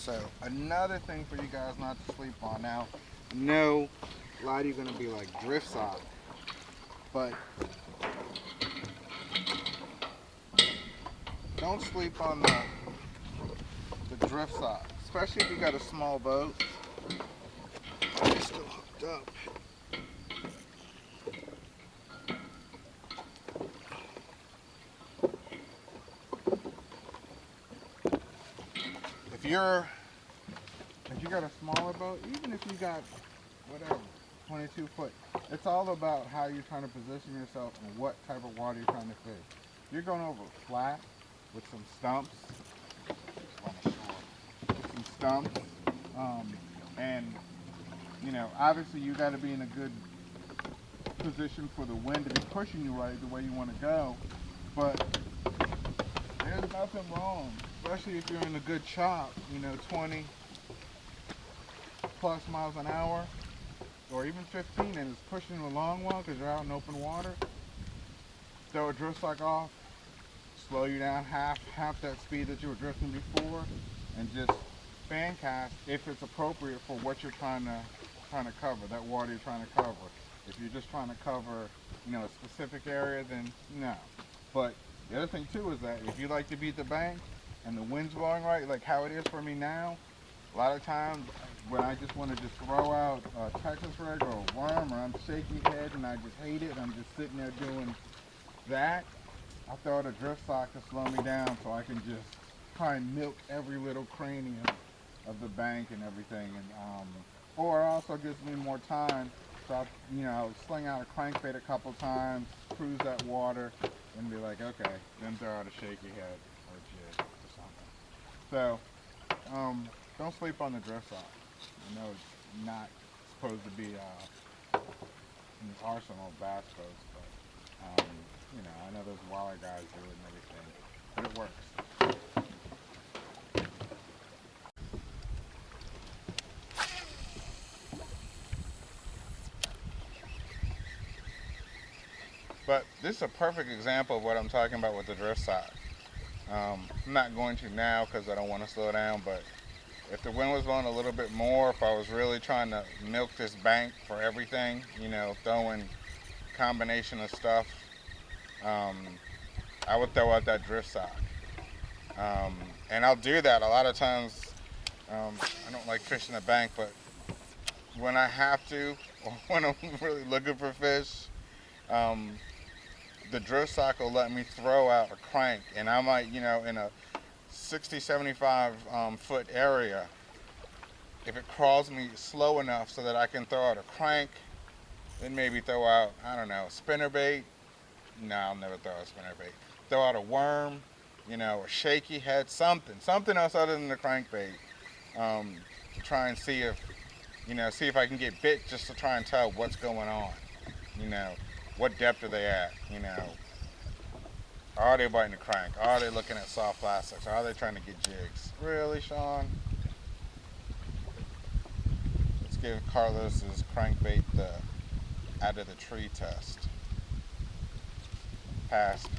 So another thing for you guys not to sleep on. Now, no, a lot of you are gonna be like drift sock, but don't sleep on the drift sock, especially if you got a small boat. It's still hooked up. If you got a smaller boat, even if you got whatever 22 foot, it's all about how you're trying to position yourself and what type of water you're trying to fish. You're going over flat with some stumps, and you know, obviously you got to be in a good position for the wind to be pushing you right the way you want to go. But there's nothing wrong, especially if you're in a good chop, you know, 20 plus miles an hour, or even 15, and it's pushing you a long while because you're out in open water. Throw a drift sock off, slow you down half that speed that you were drifting before, and just fan cast if it's appropriate for what you're trying to cover, that water you're trying to cover. If you're just trying to cover, you know, a specific area, then no. But the other thing too is that if you like to beat the bank and the wind's blowing right, like how it is for me now, a lot of times when I just want to just throw out a Texas rig or a worm, or I'm shaky head and I just hate it, and I'm just sitting there doing that, I throw out a drift sock to slow me down so I can just try and milk every little cranium of the bank and everything. And or it also gives me more time, so I, you know, sling out a crankbait a couple times, cruise that water, and be like, okay, then throw out a shaky head or a jig or something. So don't sleep on the drift sock. I know it's not supposed to be in the arsenal of bass boats, but you know, I know those walleye guys do it and everything, but it works. But this is a perfect example of what I'm talking about with the drift sock. I'm not going to now because I don't want to slow down, but if the wind was blowing a little bit more, if I was really trying to milk this bank for everything, you know, throwing combination of stuff, I would throw out that drift sock. And I'll do that a lot of times. I don't like fishing the bank, but when I have to, or when I'm really looking for fish, the drift sock will let me throw out a crank, and I might, you know, in a 60, 75 foot area, if it crawls me slow enough so that I can throw out a crank, then maybe throw out, I don't know, a spinnerbait. No, I'll never throw out a spinnerbait. Throw out a worm, you know, a shaky head, something else other than the crankbait, to try and see if, you know, see if I can get bit, just to try and tell what's going on, you know, what depth are they at, you know, are they biting the crank, are they looking at soft plastics, are they trying to get jigs? Really, Sean? Let's give Carlos's crankbait the out of the tree test. Passed.